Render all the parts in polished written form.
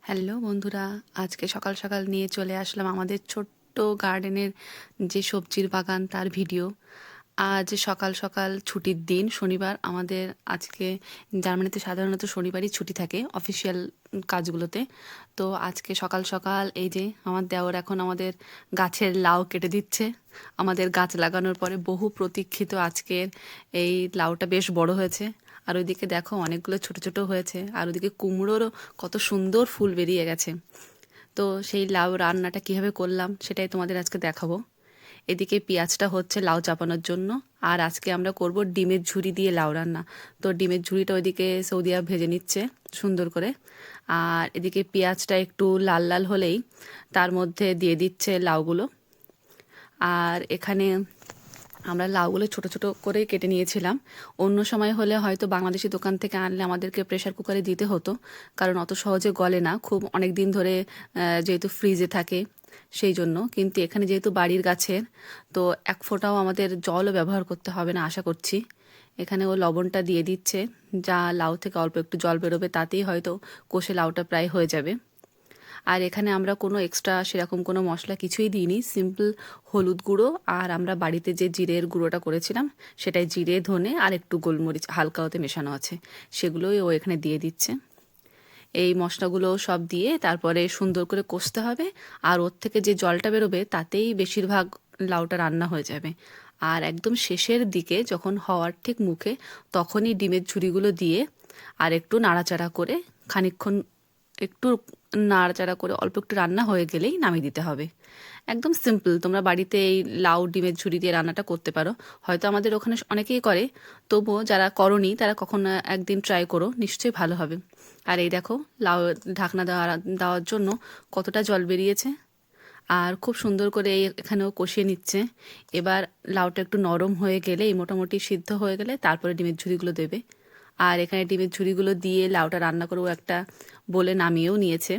Hello বন্ধুরা, আজকে সকাল সকাল নিয়ে চলে আসলাম আমাদের ছোট্ট গার্ডেনের যে সবজির বাগান তার ভিডিও। আজ সকাল সকাল ছুটির দিন, শনিবার আমাদের আজকে। জার্মানিতে সাধারণত শনিবারই ছুটি থাকে অফিসিয়াল কাজগুলোতে। তো আজকে সকাল সকাল এই যে আমার দেওর এখন আমাদের গাছের লাউ কেটে দিচ্ছে। আমাদের গাছ লাগানোর পরে বহু প্রতীক্ষিত আজকের এই লাউটা বেশ বড় হয়েছে। আর ওইদিকে দেখো অনেকগুলো ছোট ছোট হয়েছে, আর ওইদিকে কুমড়োরও কত সুন্দর ফুল বেরিয়ে গেছে। তো সেই লাউ রান্নাটা কিভাবে করলাম সেটাই তোমাদের আজকে দেখাবো। এদিকে পেঁয়াজটা হচ্ছে লাউ চাপানোর জন্য। আর আজকে আমরা করব ডিমের ঝুরি দিয়ে লাউ রান্না। তো ডিমের ঝুরিটা ওইদিকে সৌদিয়া ভেজে নিচ্ছে সুন্দর করে। আর এদিকে পেঁয়াজটা একটু লাল লাল হলেই তার মধ্যে দিয়ে দিচ্ছে লাউগুলো। আর এখানে আমরা লাউগুলো ছোট ছোট করে কেটে নিয়েছিলাম। অন্য সময় হলে হয়তো বাংলাদেশি দোকান থেকে আনলে আমাদেরকে প্রেসার কুকারে দিতে হতো, কারণ অত সহজে গলে না, খুব অনেক দিন ধরে যেহেতু ফ্রিজে থাকে সেই জন্য। কিন্তু এখানে যেহেতু বাড়ির গাছের, তো এক ফোঁটাও আমাদের জলও ব্যবহার করতে হবে না আশা করছি। এখানে ও লবণটা দিয়ে দিচ্ছে, যা লাউ থেকে অল্প একটু জল বেরোবে তাতেই হয়তো কষে লাউটা প্রায় হয়ে যাবে। আর এখানে আমরা কোনো এক্সট্রা সেরকম কোনো মশলা কিছুই দিইনি, সিম্পল হলুদ গুঁড়ো আর আমরা বাড়িতে যে জিরের গুঁড়োটা করেছিলাম সেটাই, জিরে ধনে আর একটু গোলমরিচ হালকা ওতে মেশানো আছে, সেগুলোই ও এখানে দিয়ে দিচ্ছে। এই মশলাগুলো সব দিয়ে তারপরে সুন্দর করে কষতে হবে। আর ওর থেকে যে জলটা বেরোবে তাতেই বেশিরভাগ লাউটা রান্না হয়ে যাবে। আর একদম শেষের দিকে যখন হওয়ার ঠিক মুখে, তখনই ডিমের ঝুড়িগুলো দিয়ে আর একটু নাড়াচাড়া করে খানিকক্ষণ, একটু নাড়াচাড়া করে অল্প একটু রান্না হয়ে গেলেই নামিয়ে দিতে হবে। একদম সিম্পল, তোমরা বাড়িতে এই লাউ ডিমের ঝুড়ি দিয়ে রান্নাটা করতে পারো। হয়তো আমাদের ওখানে অনেকেই করে, তবুও যারা করনি তারা কখনো একদিন ট্রাই করো, নিশ্চয়ই ভালো হবে। আর এই দেখো লাউ ঢাকনা দেওয়ার জন্য কতটা জল বেরিয়েছে। আর খুব সুন্দর করে এখানেও কষিয়ে নিচ্ছে। এবার লাউটা একটু নরম হয়ে গেলেই, মোটামুটি সিদ্ধ হয়ে গেলে তারপরে ডিমের ঝুড়িগুলো দেবে। আর এখানে ডিমের ঝুড়িগুলো দিয়ে লাউটা রান্না করেও একটা বলে নামিয়েও নিয়েছে।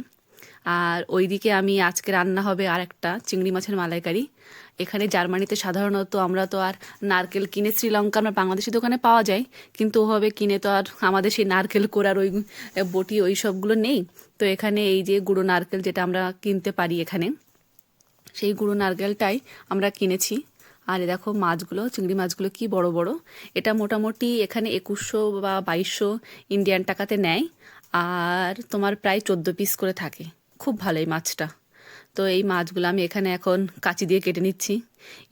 আর ওইদিকে আমি আজকে রান্না হবে আর একটা চিংড়ি মাছের মালাইকারি। এখানে জার্মানিতে সাধারণত আমরা তো আর নারকেল কিনে, শ্রীলঙ্কা আমরা বাংলাদেশি দোকানে পাওয়া যায়, কিন্তু ওভাবে কিনে তো আর আমাদের সেই নারকেল কোড়ার ওই বটি ওই সবগুলো নেই। তো এখানে এই যে গুঁড়ো নারকেল যেটা আমরা কিনতে পারি এখানে, সেই গুঁড়ো নারকেলটাই আমরা কিনেছি। আর এ দেখো মাছগুলো, চিংড়ি মাছগুলো কি বড় বড়। এটা মোটামুটি এখানে 2100 বা 2200 ইন্ডিয়ান টাকাতে নেয়। আর তোমার প্রায় 14 পিস করে থাকে। খুব ভালো এই মাছটা। তো এই মাছগুলো আমি এখানে এখন কাঁচি দিয়ে কেটে নিচ্ছি।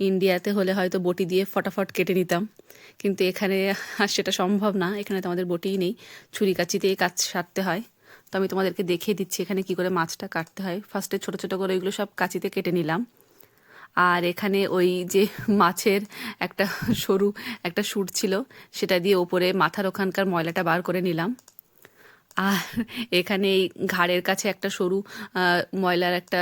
ইন্ডিয়াতে হলে হয়তো বটি দিয়ে ফটাফট কেটে নিতাম, কিন্তু এখানে আর সেটা সম্ভব না। এখানে তো আমাদের বটিই নেই, ছুরি কাঁচিতেই কাজ সারতে হয়। তো আমি তোমাদেরকে দেখিয়ে দিচ্ছি এখানে কি করে মাছটা কাটতে হয়। ফার্স্টে ছোট ছোট করে ওইগুলো সব কাঁচিতে কেটে নিলাম। আর এখানে ওই যে মাছের একটা সরু একটা শুট ছিল, সেটা দিয়ে ওপরে মাথার ওখানকার ময়লাটা বার করে নিলাম। আর এখানে এই ঘাড়ের কাছে একটা সরু ময়লার একটা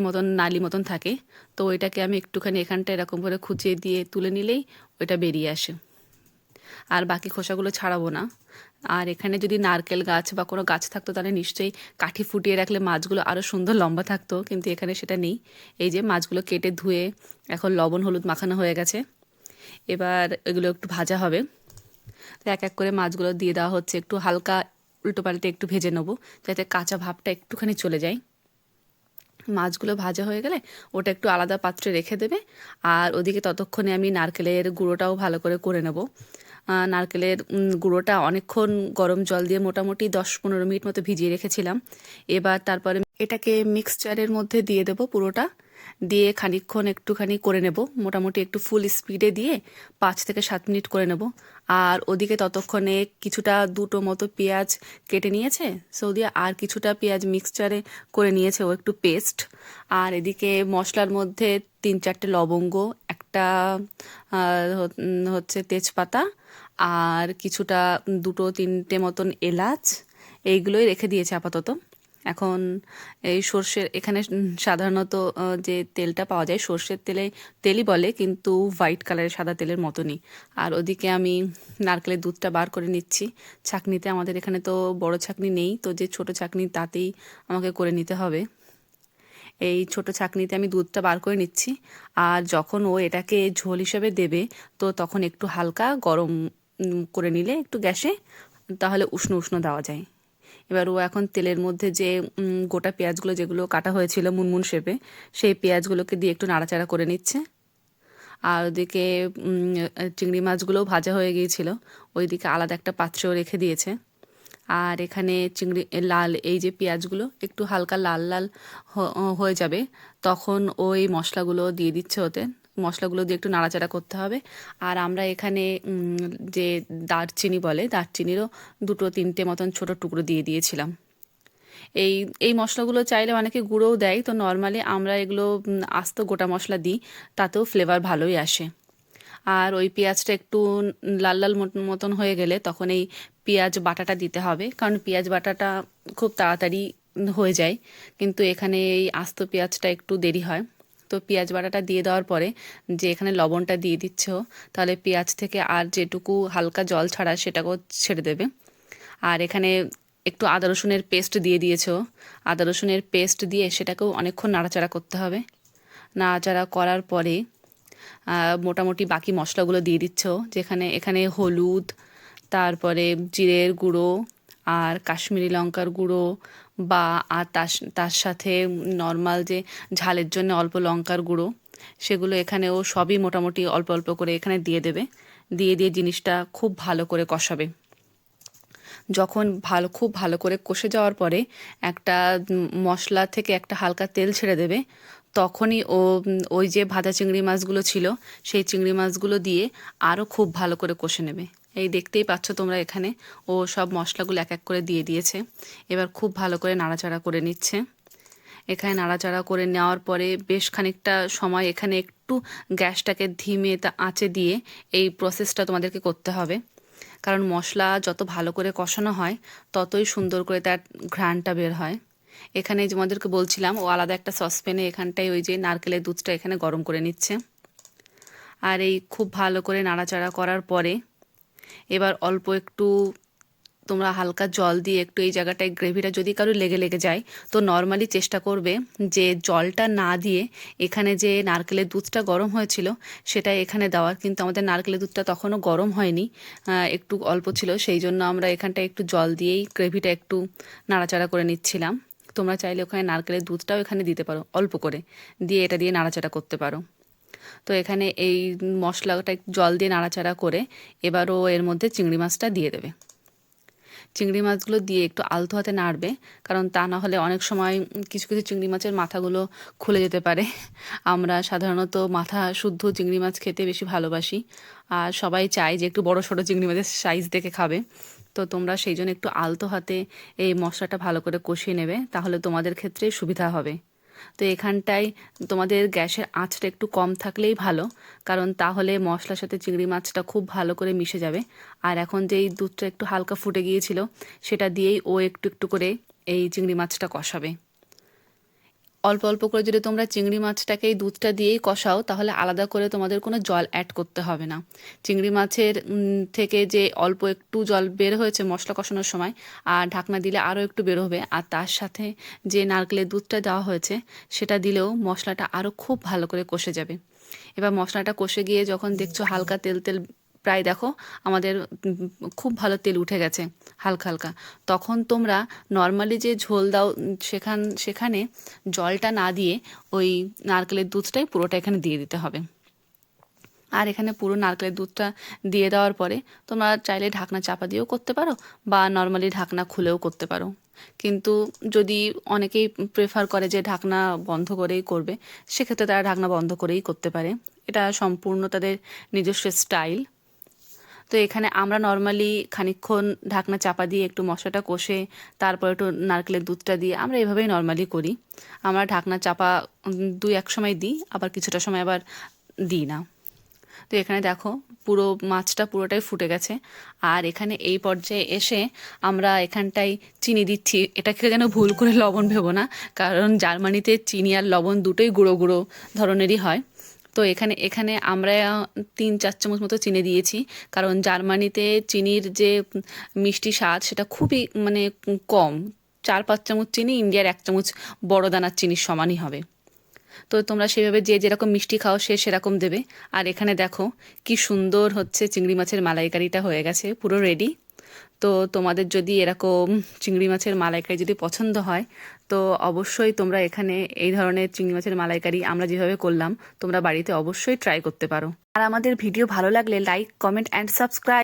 মতন নালি মতন থাকে, তো ওইটাকে আমি একটুখানি এখানটা এরকম করে খুঁচিয়ে দিয়ে তুলে নিলেই ওইটা বেরিয়ে আসে। আর বাকি খোসাগুলো ছাড়াবো না। আর এখানে যদি নারকেল গাছ বা কোনো গাছ থাকতো তাহলে নিশ্চয়ই কাঠি ফুটিয়ে রাখলে মাছগুলো আরও সুন্দর লম্বা থাকতো, কিন্তু এখানে সেটা নেই। এই যে মাছগুলো কেটে ধুয়ে এখন লবণ হলুদ মাখানো হয়ে গেছে। এবার এগুলো একটু ভাজা হবে। তো এক এক করে মাছগুলো দিয়ে দেওয়া হচ্ছে, একটু হালকা উল্টো পাল্টে একটু ভেজে নেবো, যাতে কাঁচা ভাবটা একটুখানি চলে যায়। মাছগুলো ভাজা হয়ে গেলে ওটা একটু আলাদা পাত্রে রেখে দেবে। আর ওদিকে ততক্ষণে আমি নারকেলের গুঁড়োটাও ভালো করে নেব। নারকেলের গুঁড়োটা অনেকক্ষণ গরম জল দিয়ে মোটামুটি 10-15 মিনিট মতো ভিজিয়ে রেখেছিলাম। এবার তারপরে এটাকে মিক্সচারের মধ্যে দিয়ে দেবো পুরোটা, দিয়ে খানিকক্ষণ একটুখানি করে নেব, মোটামুটি একটু ফুল স্পিডে দিয়ে 5 থেকে 7 মিনিট করে নেব। আর ওদিকে ততক্ষণে কিছুটা দুটো মতো পেঁয়াজ কেটে নিয়েছে সৌদিয়া, আর কিছুটা পেঁয়াজ মিক্সচারে করে নিয়েছে ও একটু পেস্ট। আর এদিকে মশলার মধ্যে 3-4টে লবঙ্গ, একটা হচ্ছে তেজপাতা, আর কিছুটা 2-3টে মতন এলাচ, এইগুলোই রেখে দিয়েছে আপাতত। এখন এই সর্ষের এখানে সাধারণত যে তেলটা পাওয়া যায় সর্ষের তেলই বলে, কিন্তু হোয়াইট কালারের সাদা তেলের মতনই। আর ওদিকে আমি নারকেলের দুধটা বার করে নিচ্ছি ছাঁকনিতে। আমাদের এখানে তো বড় ছাঁকনি নেই, তো যে ছোট ছাঁকনি তাতেই আমাকে করে নিতে হবে। এই ছোট ছাঁকনিতে আমি দুধটা বার করে নিচ্ছি। আর যখন ও এটাকে ঝোল হিসেবে দেবে, তো তখন একটু হালকা গরম করে নিলে একটু গ্যাসে, তাহলে উষ্ণ উষ্ণ দেওয়া যায়। এবার ও এখন তেলের মধ্যে যে গোটা পেঁয়াজগুলো যেগুলো কাটা হয়েছিল মুনমুন শেপে, সেই পেঁয়াজগুলোকে দিয়ে একটু নাড়াচাড়া করে নিচ্ছে। আর ওদিকে চিংড়ি মাছগুলোও ভাজা হয়ে গিয়েছিল, ওইদিকে আলাদা একটা পাত্রেও রেখে দিয়েছে। আর এখানে লাল এই যে পেঁয়াজগুলো একটু হালকা লাল লাল হয়ে যাবে, তখন ওই মশলাগুলো দিয়ে দিচ্ছে ওতে। মশলাগুলো দিয়ে একটু নাড়াচাড়া করতে হবে। আর আমরা এখানে যে দারচিনি বলে, দারচিনিরও 2-3টে মতন ছোট টুকরো দিয়ে দিয়েছিলাম। এই এই মশলাগুলো চাইলে অনেকে গুঁড়োও দেয়, তো নর্মালি আমরা এগুলো আস্ত গোটা মশলা দিই, তাতেও ফ্লেভার ভালোই আসে। আর ওই পেঁয়াজটা একটু লাল লাল মতন হয়ে গেলে তখন এই পেঁয়াজ বাটাটা দিতে হবে, কারণ পেঁয়াজ বাটাটা খুব তাড়াতাড়ি হয়ে যায়, কিন্তু এখানে এই আস্ত পেঁয়াজটা একটু দেরি হয়। তো পেঁয়াজ বাটাটা দিয়ে দেওয়ার পরে যে এখানে লবণটা দিয়ে দিচ্ছ, তাহলে পেঁয়াজ থেকে আর যেটুকু হালকা জল ছাড়া সেটাকেও ছেড়ে দেবে। আর এখানে একটু আদা রসুনের পেস্ট দিয়ে দিয়েছো, আদা রসুনের পেস্ট দিয়ে সেটাকেও অনেকক্ষণ নাড়াচাড়া করতে হবে। নাড়াচাড়া করার পরে মোটামুটি বাকি মশলাগুলো দিয়ে দিচ্ছ, যেখানে এখানে হলুদ, তারপরে জিরের গুঁড়ো আর কাশ্মীরি লঙ্কার গুঁড়ো বা আর তার সাথে নর্মাল যে ঝালের জন্য অল্প লঙ্কার গুঁড়ো, সেগুলো এখানেও সবই মোটামুটি অল্প অল্প করে এখানে দিয়ে দেবে। দিয়ে জিনিসটা খুব ভালো করে কষাবে। যখন খুব ভালো করে কষে যাওয়ার পরে একটা মশলা থেকে একটা হালকা তেল ছেড়ে দেবে, তখনই ওই যে ভাজা চিংড়ি মাছগুলো ছিল সেই চিংড়ি মাছগুলো দিয়ে আরও খুব ভালো করে কষে নেবে। এই দেখতেই পাচ্ছ তোমরা, এখানে ও সব মশলাগুলো এক এক করে দিয়ে দিয়েছে। এবার খুব ভালো করে নাড়াচাড়া করে নিচ্ছে। এখানে নাড়াচাড়া করে নেওয়ার পরে বেশ খানিকটা সময় এখানে একটু গ্যাসটাকে ধিমে আঁচে দিয়ে এই প্রসেসটা তোমাদেরকে করতে হবে, কারণ মশলা যত ভালো করে কষানো হয় ততই সুন্দর করে তার ঘ্রাণটা বের হয়। এখানে তোমাদেরকে বলছিলাম, ও আলাদা একটা সসপ্যানে এখানটায় ওই যে নারকেলের দুধটা এখানে গরম করে নিচ্ছে। আর এই খুব ভালো করে নাড়াচাড়া করার পরে এবার অল্প একটু তোমরা হালকা জল দিয়ে একটু এই জায়গাটায় গ্রেভিটা যদি কারো লেগে যায়, তো নর্মালি চেষ্টা করবে যে জলটা না দিয়ে এখানে যে নারকেলের দুধটা গরম হয়েছিল সেটা এখানে দেওয়ার, কিন্তু আমাদের নারকেলের দুধটা তখনও গরম হয়নি, একটু অল্প ছিল, সেই জন্য আমরা এখানটায় একটু জল দিয়েই গ্রেভিটা একটু নাড়াচাড়া করে নিচ্ছিলাম। তোমরা চাইলে ওখানে নারকেলের দুধটাও এখানে দিতে পারো, অল্প করে দিয়ে এটা দিয়ে নাড়াচাড়া করতে পারো। তো এখানে এই মশলাটা জল দিয়ে নাড়াচাড়া করে এবারও এর মধ্যে চিংড়ি মাছটা দিয়ে দেবে। চিংড়ি মাছগুলো দিয়ে একটু আলতো হাতে নাড়বে, কারণ তা না হলে অনেক সময় কিছু কিছু চিংড়ি মাছের মাথাগুলো খুলে যেতে পারে। আমরা সাধারণত মাথা শুদ্ধ চিংড়ি মাছ খেতে বেশি ভালোবাসি, আর সবাই চায় যে একটু বড় সড়ো চিংড়ি মাছের সাইজ দেখে খাবে। তো তোমরা সেই জন্য একটু আলতো হাতে এই মশলাটা ভালো করে কষিয়ে নেবে, তাহলে তোমাদের ক্ষেত্রে সুবিধা হবে। তো এখানটায় তোমাদের গ্যাসের আঁচটা একটু কম থাকলেই ভালো, কারণ তাহলে মশলার সাথে চিংড়ি মাছটা খুব ভালো করে মিশে যাবে। আর এখন যেই দুধটা একটু হালকা ফুটে গিয়েছিল সেটা দিয়েই ও একটু একটু করে এই চিংড়ি মাছটা কষাবে। অল্প অল্প করে যদি তোমরা চিংড়ি মাছটাকে এই দুধটা দিয়েই কষাও, তাহলে আলাদা করে তোমাদের কোনো জল অ্যাড করতে হবে না। চিংড়ি মাছের থেকে যে অল্প একটু জল বের হয়েছে মশলা কষানোর সময়, আর ঢাকনা দিলে আরও একটু বের হবে, আর তার সাথে যে নারকেলের দুধটা দেওয়া হয়েছে সেটা দিলেও মশলাটা আরও খুব ভালো করে কষে যাবে। এবার মশলাটা কষে গিয়ে যখন দেখছো হালকা তেল তেল, প্রায় দেখো আমাদের খুব ভালো তেল উঠে গেছে হালকা হালকা, তখন তোমরা নর্মালি যে ঝোল দাও সেখানে জলটা না দিয়ে ওই নারকেলের দুধটাই পুরোটা এখানে দিয়ে দিতে হবে। আর এখানে পুরো নারকেলের দুধটা দিয়ে দেওয়ার পরে তোমরা চাইলে ঢাকনা চাপা দিয়েও করতে পারো, বা নর্মালি ঢাকনা খুলেও করতে পারো। কিন্তু যদি অনেকেই প্রেফার করে যে ঢাকনা বন্ধ করেই করবে, সেক্ষেত্রে তারা ঢাকনা বন্ধ করেই করতে পারে। এটা সম্পূর্ণ তাদের নিজস্ব স্টাইল। তো এখানে আমরা নর্মালি খানিকক্ষণ ঢাকনা চাপা দিয়ে একটু মশলাটা কষে তারপর একটু নারকেলের দুধটা দিয়ে আমরা এভাবেই নর্মালি করি। আমরা ঢাকনা চাপা 2-1 সময় দিই, আবার কিছুটা সময় আবার দিই না। তো এখানে দেখো পুরো মাছটা পুরোটাই ফুটে গেছে। আর এখানে এই পর্যায়ে এসে আমরা এখানটায় চিনি দিচ্ছি। এটাকে যেন ভুল করে লবণ ভেবো না, কারণ জার্মানিতে চিনি আর লবণ দুটোই গুঁড়ো গুঁড়ো ধরনেরই হয়। তো এখানে এখানে আমরা 3-4 চামচ মতো চিনি দিয়েছি, কারণ জার্মানিতে চিনির যে মিষ্টি স্বাদ সেটা খুবই মানে কম। 4-5 চামচ চিনি ইন্ডিয়ার 1 চামচ বড় দানার চিনির সমানই হবে। তো তোমরা সেভাবে যে যেরকম মিষ্টি খাও সে সেরকম দেবে। আর এখানে দেখো কি সুন্দর হচ্ছে চিংড়ি মাছের মালাইকারিটা হয়ে গেছে, পুরো রেডি। তো তোমাদের যদি এরকম চিংড়ি মাছের মালাইকারি যদি পছন্দ হয়, তো অবশ্যই তোমরা এখানে এই ধরনের চিংড়ি মাছের মালাইকারি আমরা যেভাবে করলাম তোমরা বাড়িতে অবশ্যই ট্রাই করতে পারো। আর আমাদের ভিডিও ভালো লাগলে লাইক, কমেন্ট অ্যান্ড সাবস্ক্রাইব।